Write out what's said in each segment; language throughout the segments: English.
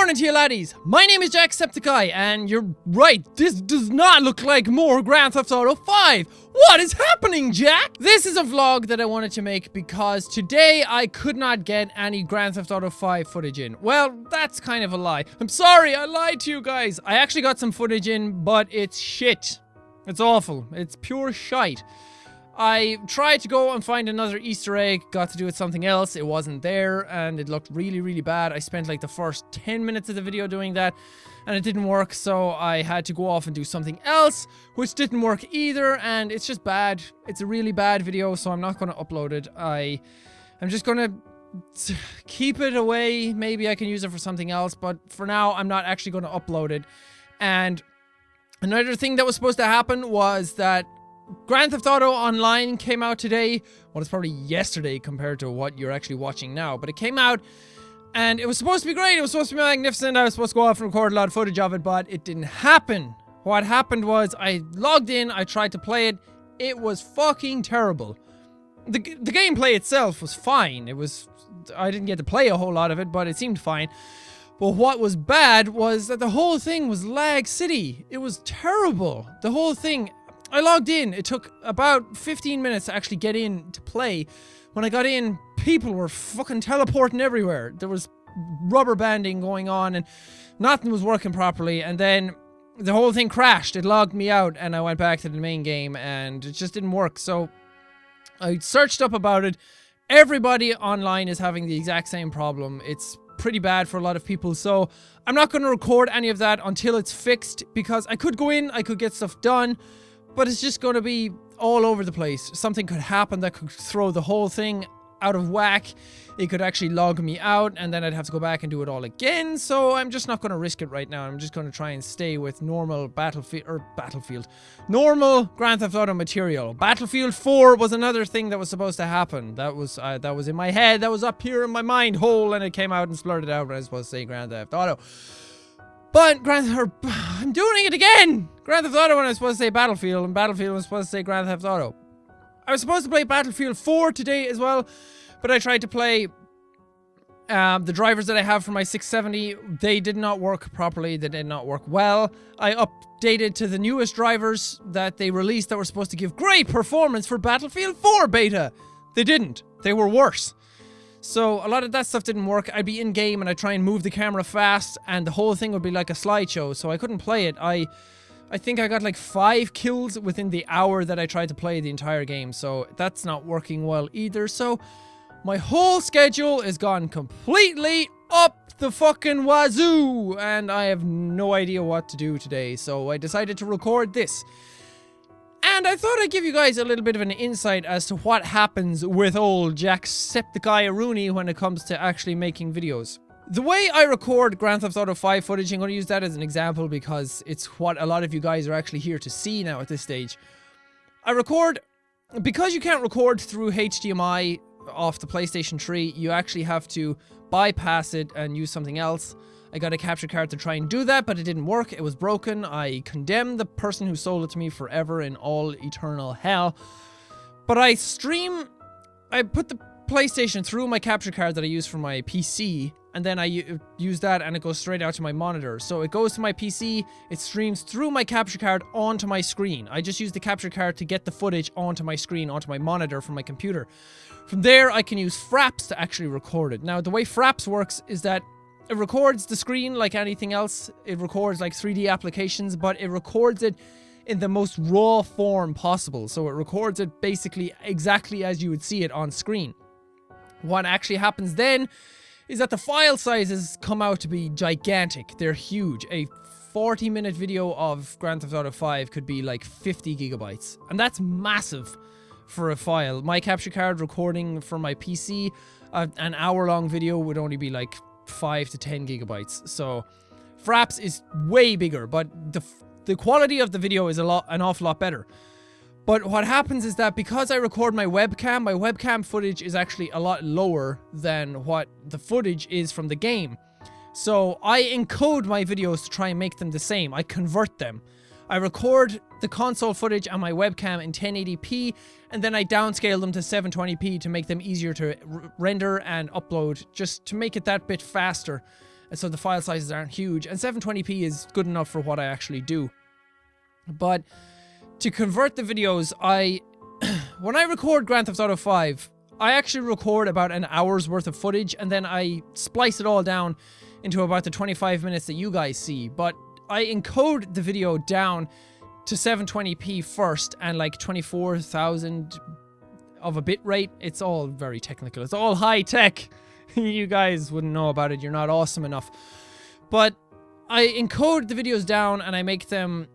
morning to you laddies, my name is Jacksepticeye, and you're right, this does not look like more Grand Theft Auto 5. What is happening, Jack? This is a vlog that I wanted to make because today I could not get any Grand Theft Auto 5 footage in. Well, that's kind of a lie. I'm sorry, I lied to you guys. I actually got some footage in, but it's shit. It's awful. It's pure shite. I tried to go and find another Easter egg, got to do it something else, it wasn't there, and it looked really, really bad. I spent like the first 10 minutes of the video doing that, and it didn't work, so I had to go off and do something else, which didn't work either, and it's just bad. It's a really bad video, so I'm not going to upload it. I'm just going to keep it away. Maybe I can use it for something else, but for now, I'm not actually going to upload it. And another thing that was supposed to happen was that Grand Theft Auto Online came out today. Well, it's probably yesterday compared to what you're actually watching now, but it came out and it was supposed to be great. It was supposed to be magnificent. I was supposed to go off and record a lot of footage of it, but it didn't happen. What happened was I logged in, I tried to play it. It was fucking terrible. The gameplay itself was fine. I didn't get to play a whole lot of it, but it seemed fine. But what was bad was that the whole thing was lag city. It was terrible. The whole thing. I logged in. It took about 15 minutes to actually get in to play. When I got in, people were fucking teleporting everywhere. There was rubber banding going on and nothing was working properly. And then the whole thing crashed. It logged me out and I went back to the main game and it just didn't work. So I searched up about it. Everybody online is having the exact same problem. It's pretty bad for a lot of people. So I'm not going to record any of that until it's fixed because I could go in, I could get stuff done. But it's just going to be all over the place. Something could happen that could throw the whole thing out of whack. It could actually log me out and then I'd have to go back and do it all again. So I'm just not going to risk it right now. I'm just going to try and stay with normal normal Grand Theft Auto material. Battlefield 4 was another thing that was supposed to happen. That was in my head. That was up here in my mind hole and it came out and splurted out when I was supposed to say Grand Theft Auto. But I'm doing it again! Grand Theft Auto when I was supposed to say Battlefield, and Battlefield was supposed to say Grand Theft Auto. I was supposed to play Battlefield 4 today as well, but I tried to play the drivers that I have for my 670. They did not work properly, they did not work well. I updated to the newest drivers that they released that were supposed to give great performance for Battlefield 4 beta. They didn't. They were worse. So a lot of that stuff didn't work. I'd be in game and I'd try and move the camera fast and the whole thing would be like a slideshow, so I couldn't play it. I think I got like 5 kills within the hour that I tried to play the entire game, so that's not working well either. So my whole schedule is gone completely up the fucking wazoo and I have no idea what to do today, so I decided to record this. And I thought I'd give you guys a little bit of an insight as to what happens with old Jacksepticeye Rooney when it comes to actually making videos. The way I record Grand Theft Auto 5 footage, I'm going to use that as an example because it's what a lot of you guys are actually here to see now at this stage. I record, because you can't record through HDMI off the PlayStation 3, you actually have to bypass it and use something else. I got a capture card to try and do that, but it didn't work. It was broken. I condemn the person who sold it to me forever in all eternal hell. But I put the PlayStation through my capture card that I use for my PC, and then I use that and it goes straight out to my monitor. So it goes to my PC, it streams through my capture card onto my screen. I just use the capture card to get the footage onto my screen, onto my monitor from my computer. From there, I can use Fraps to actually record it. Now, the way Fraps works is that it records the screen like anything else. It records like 3D applications, but it records it in the most raw form possible. So it records it basically exactly as you would see it on screen. What actually happens then is that the file sizes come out to be gigantic. They're huge. A 40-minute video of Grand Theft Auto 5 could be like 50 gigabytes. And that's massive for a file. My capture card recording for my PC, an hour-long video would only be like 5 to 10 gigabytes. So Fraps is way bigger, but the quality of the video is an awful lot better. But what happens is that because I record my webcam footage is actually a lot lower than what the footage is from the game. So I encode my videos to try and make them the same. I convert them. I record the console footage on my webcam in 1080p, and then I downscale them to 720p to make them easier to render and upload, just to make it that bit faster. and so the file sizes aren't huge, and 720p is good enough for what I actually do. But to convert the videos, when I record Grand Theft Auto 5, I actually record about an hour's worth of footage, and then I splice it all down into about the 25 minutes that you guys see. But I encode the video down to 720p first, and like 24,000 of a bit rate. It's all very technical. It's all high tech. You guys wouldn't know about it. You're not awesome enough. But I encode the videos down, and I make the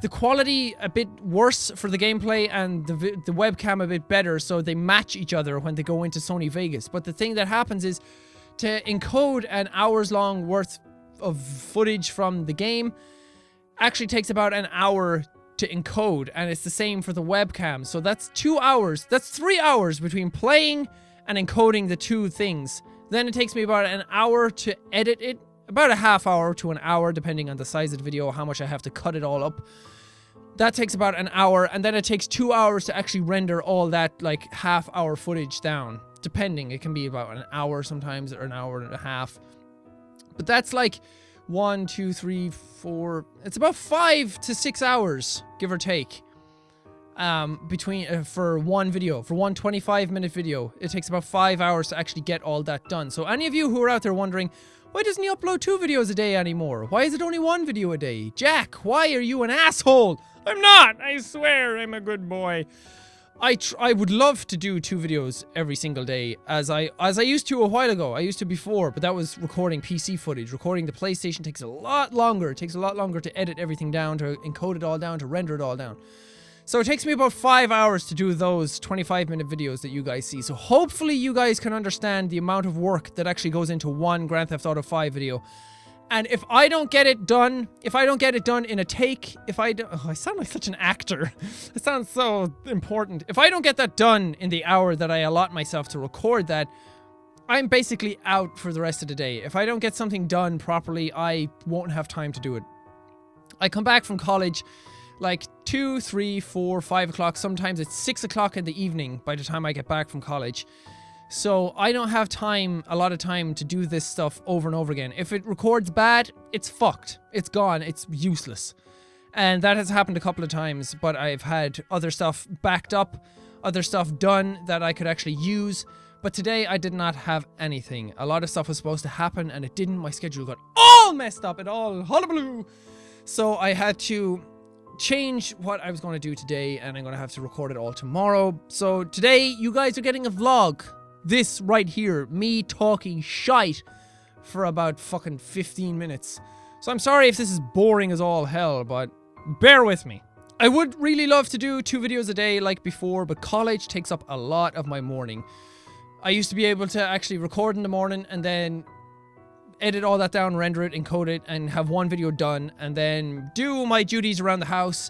quality a bit worse for the gameplay and the webcam a bit better, so they match each other when they go into Sony Vegas. But the thing that happens is, to encode an hour's long worth of footage from the game actually takes about an hour to encode, and it's the same for the webcam. So that's 2 hours. That's 3 hours between playing and encoding the two things. Then it takes me about an hour to edit it, about a half hour to an hour, depending on the size of the video, how much I have to cut it all up. That takes about an hour, and then it takes 2 hours to actually render all that like half-hour footage down. Depending, it can be about an hour sometimes, or an hour and a half. But that's like 1, 2, 3, 4. It's about 5 to 6 hours, give or take. For one video, for one 25-minute video, it takes about 5 hours to actually get all that done. So any of you who are out there wondering, why doesn't he upload 2 videos a day anymore? Why is it only 1 video a day? Jack, why are you an asshole? I'm not! I swear I'm a good boy. I would love to do 2 videos every single day, as I used to a while ago. I used to before, but that was recording PC footage. Recording the PlayStation takes a lot longer. It takes a lot longer to edit everything down, to encode it all down, to render it all down. So it takes me about 5 hours to do those 25-minute videos that you guys see. So hopefully you guys can understand the amount of work that actually goes into one Grand Theft Auto 5 video. And if I don't get it done, in a take, I sound like such an actor. It sounds so important. If I don't get that done in the hour that I allot myself to record that, I'm basically out for the rest of the day. If I don't get something done properly, I won't have time to do it. I come back from college like 2, 3, 4, 5 o'clock. Sometimes it's 6 o'clock in the evening by the time I get back from college. So I don't have a lot of time to do this stuff over and over again. If it records bad, it's fucked. It's gone. It's useless. And that has happened a couple of times, but I've had other stuff backed up, other stuff done that I could actually use. But today I did not have anything. A lot of stuff was supposed to happen and it didn't. My schedule got all messed up. It all hullabaloo. So I had to change what I was going to do today, and I'm going to have to record it all tomorrow. So today you guys are getting a vlog. This right here, me talking shite for about fucking 15 minutes. So I'm sorry if this is boring as all hell, but bear with me. I would really love to do 2 videos a day like before, but college takes up a lot of my morning. I used to be able to actually record in the morning and then edit all that down, render it, encode it, and have 1 video done, and then do my duties around the house,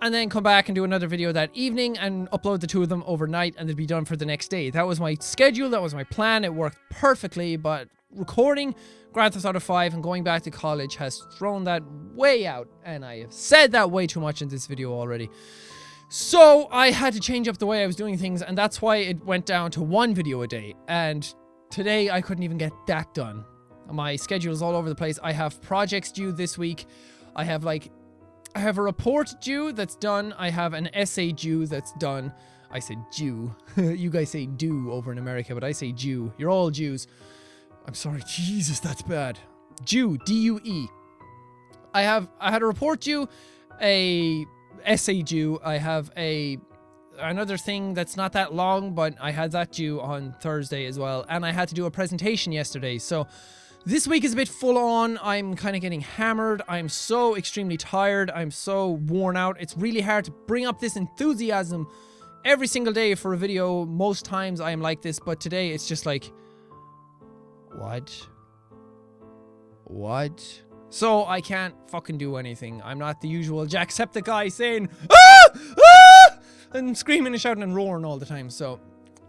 and then come back and do another video that evening and upload the 2 of them overnight, and they'd be done for the next day. That was my schedule, that was my plan, it worked perfectly, but recording Grand Theft Auto 5 and going back to college has thrown that way out, and I have said that way too much in this video already. So I had to change up the way I was doing things, and that's why it went down to 1 video a day, and today I couldn't even get that done. My schedule is all over the place. I have projects due this week. I have a report due that's done. I have an essay due that's done. I said Jew. You guys say do over in America, but I say Jew. You're all Jews. I'm sorry. Jesus, that's bad. Jew. D-U-E. I had a report due, a essay due. I have another thing that's not that long, but I had that due on Thursday as well. And I had to do a presentation yesterday. So this week is a bit full on. I'm kind of getting hammered. I'm so extremely tired. I'm so worn out. It's really hard to bring up this enthusiasm every single day for a video. Most times I am like this, but today it's just like, what? So I can't fucking do anything. I'm not the usual jacksepticeye saying, ah! Ah! And screaming and shouting and roaring all the time. So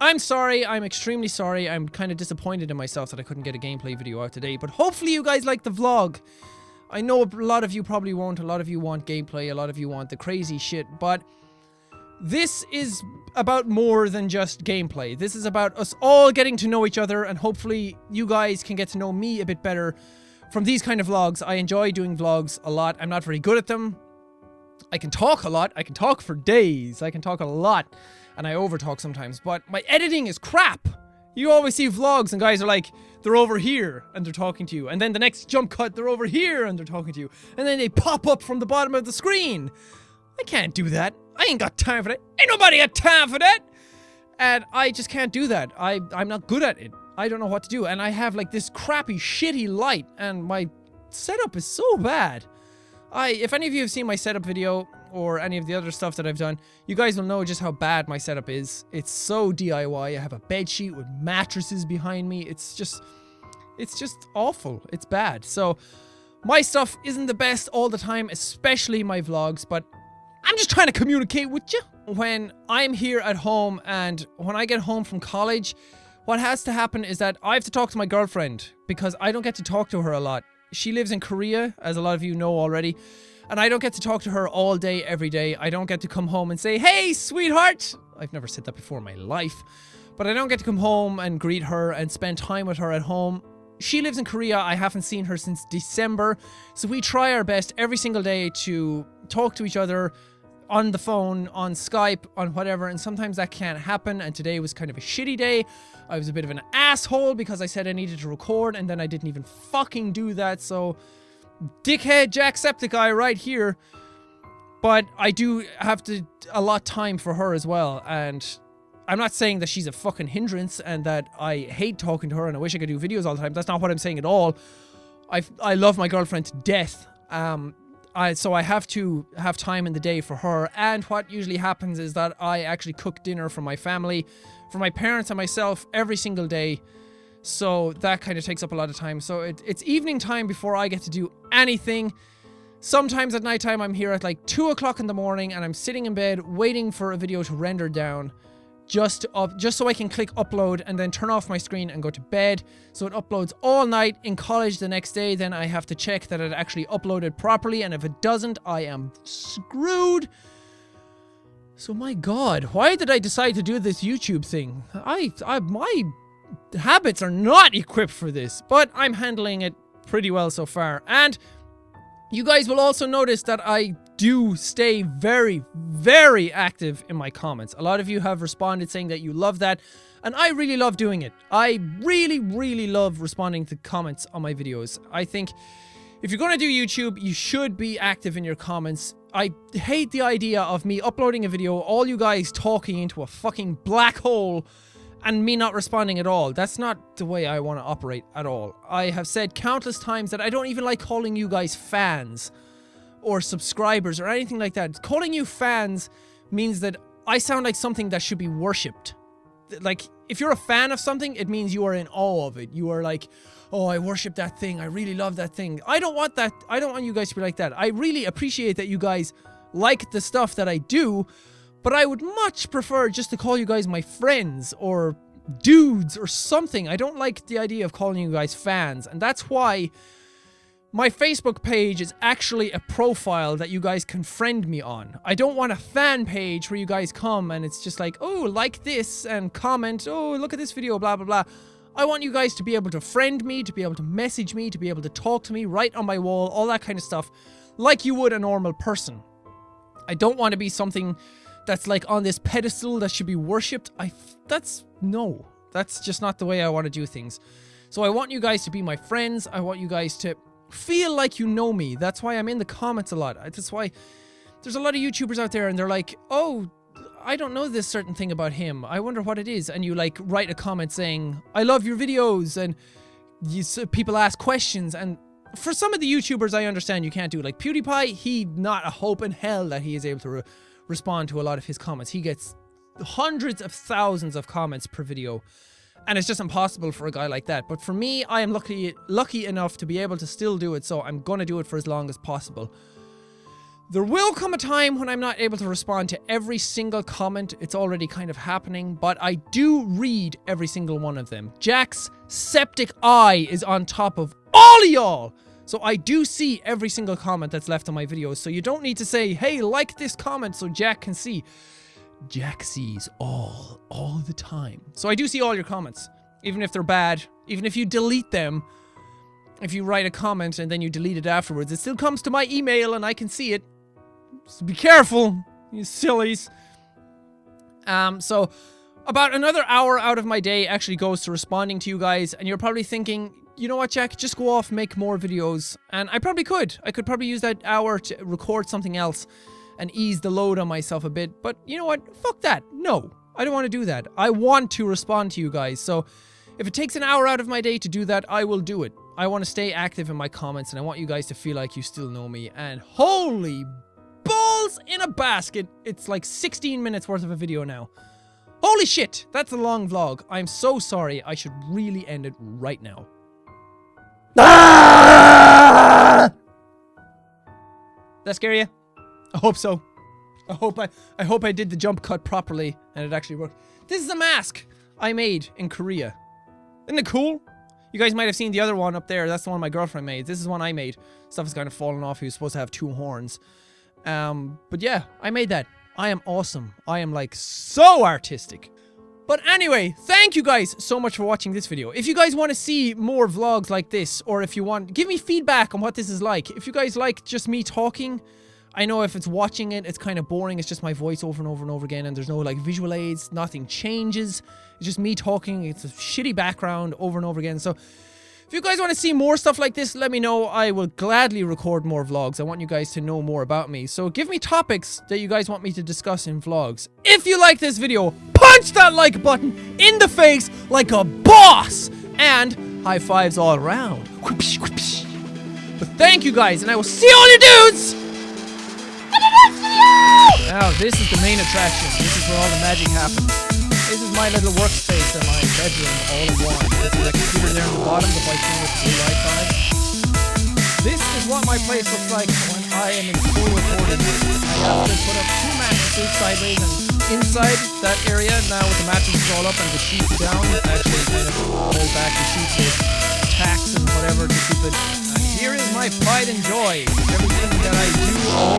I'm sorry, I'm extremely sorry. I'm kind of disappointed in myself that I couldn't get a gameplay video out today, but hopefully you guys like the vlog. I know a lot of you probably won't. A lot of you want gameplay, a lot of you want the crazy shit, but this is about more than just gameplay. This is about us all getting to know each other, and hopefully you guys can get to know me a bit better from these kind of vlogs. I enjoy doing vlogs a lot. I'm not very good at them. I can talk a lot. I can talk for days. I can talk a lot, and I overtalk sometimes, but my editing is crap. You always see vlogs and guys are like, they're over here and they're talking to you, and then the next jump cut, they're over here and they're talking to you, and then they pop up from the bottom of the screen. I can't do that. I ain't got time for that. Ain't nobody got time for that. And I just can't do that. I'm not good at it. I don't know what to do. And I have like this crappy, shitty light, and my setup is so bad. If any of you have seen my setup video or any of the other stuff that I've done, you guys will know just how bad my setup is. It's so DIY. I have a bed sheet with mattresses behind me. It's just awful. It's bad. So my stuff isn't the best all the time, especially my vlogs, but I'm just trying to communicate with you. When I'm here at home and when I get home from college, what has to happen is that I have to talk to my girlfriend because I don't get to talk to her a lot. She lives in Korea, as a lot of you know already, and I don't get to talk to her all day, every day. I don't get to come home and say, hey, sweetheart. I've never said that before in my life, but I don't get to come home and greet her and spend time with her at home. She lives in Korea. I haven't seen her since December, so we try our best every single day to talk to each other on the phone, on Skype, on whatever, and sometimes that can't happen, and today was kind of a shitty day. I was a bit of an asshole because I said I needed to record, and then I didn't even fucking do that, so dickhead jacksepticeye right here. But I do have to allot time for her as well, and I'm not saying that she's a fucking hindrance and that I hate talking to her and I wish I could do videos all the time. That's not what I'm saying at all. I love my girlfriend to death. So I have to have time in the day for her, and what usually happens is that I actually cook dinner for my family, for my parents and myself every single day, so that kind of takes up a lot of time. So it's evening time before I get to do anything. Sometimes at nighttime I'm here at like 2 o'clock in the morning and I'm sitting in bed waiting for a video to render down, just so I can click upload and then turn off my screen and go to bed. So it uploads all night. In college the next day, then I have to check that it actually uploaded properly, and if it doesn't, I am screwed. So my god, why did I decide to do this YouTube thing? My habits are not equipped for this, but I'm handling it pretty well so far. And you guys will also notice that I do stay very, very active in my comments. A lot of you have responded saying that you love that, and I really love doing it. I really, really love responding to comments on my videos. I think if you're going to do YouTube, you should be active in your comments. I hate the idea of me uploading a video, all you guys talking into a fucking black hole, and me not responding at all. That's not the way I want to operate at all. I have said countless times that I don't even like calling you guys fans or subscribers or anything like that. Calling you fans means that I sound like something that should be worshipped. Like, if you're a fan of something, it means you are in awe of it. You are like, oh, I worship that thing. I really love that thing. I don't want that. I don't want you guys to be like that. I really appreciate that you guys like the stuff that I do, but I would much prefer just to call you guys my friends or dudes or something. I don't like the idea of calling you guys fans, and that's why my Facebook page is actually a profile that you guys can friend me on. I don't want a fan page where you guys come and it's just like, oh, like this and comment, oh, look at this video, blah, blah, blah. I want you guys to be able to friend me, to be able to message me, to be able to talk to me, write on my wall, all that kind of stuff, like you would a normal person. I don't want to be something that's like on this pedestal that should be worshipped. That's just not the way I want to do things. So I want you guys to be my friends. I want you guys to feel like you know me. That's why I'm in the comments a lot. That's why there's a lot of YouTubers out there and they're like, oh, I don't know this certain thing about him. I wonder what it is. And you like write a comment saying, I love your videos. And people ask questions. And for some of the YouTubers, I understand you can't do it. Like PewDiePie, he not a hope in hell that he is able to respond to a lot of his comments. He gets hundreds of thousands of comments per video, and it's just impossible for a guy like that. But for me, I am lucky enough to be able to still do it, so I'm gonna do it for as long as possible. There will come a time when I'm not able to respond to every single comment. It's already kind of happening, but I do read every single one of them. Jacksepticeye is on top of all of y'all. So I do see every single comment that's left on my videos. So you don't need to say, hey, like this comment so Jack can see. Jack sees all the time. So I do see all your comments, even if they're bad, even if you delete them. If you write a comment and then you delete it afterwards, it still comes to my email and I can see it. So be careful, you sillies. So about another hour out of my day actually goes to responding to you guys, and you're probably thinking, you know what, Jack, just go off, make more videos. And I probably could. I could probably use that hour to record something else and ease the load on myself a bit. But you know what? Fuck that. No, I don't want to do that. I want to respond to you guys. So if it takes an hour out of my day to do that, I will do it. I want to stay active in my comments, and I want you guys to feel like you still know me. And holy balls in a basket, it's like 16 minutes worth of a video now. Holy shit, that's a long vlog. I'm so sorry. I should really end it right now. Ah! That scare you? I hope so. I hope I did the jump cut properly and it actually worked. This is a mask I made in Korea. Isn't it cool? You guys might have seen the other one up there. That's the one my girlfriend made. This is one I made. Stuff is kind of falling off. He was supposed to have 2 horns. But yeah, I made that. I am awesome. I am like so artistic. But anyway, thank you guys so much for watching this video. If you guys want to see more vlogs like this, or if you want, give me feedback on what this is like. If you guys like just me talking, I know if it's watching it, it's kind of boring. It's just my voice over and over and over again, and there's no like visual aids, nothing changes. It's just me talking. It's a shitty background over and over again. So if you guys want to see more stuff like this, let me know. I will gladly record more vlogs. I want you guys to know more about me. So give me topics that you guys want me to discuss in vlogs. If you like this video, punch that like button in the face like a boss. And high fives all around. Whoopsh, whoopsh. But thank you guys, and I will see all you dudes in the next video! Now, this is the main attraction. This is where all the magic happens. This is my little workspace in my bedroom, all in one. This is a computer there on the bottom, the white thing with the blue light on it. This is what my place looks like when I am in full recording. I have to put up 2 mattresses sideways and inside that area. Now with the mattresses all up and the sheets down, actually kind of hold back the sheets with tacks and whatever to keep it. And here is my pride and joy. Everything that I do all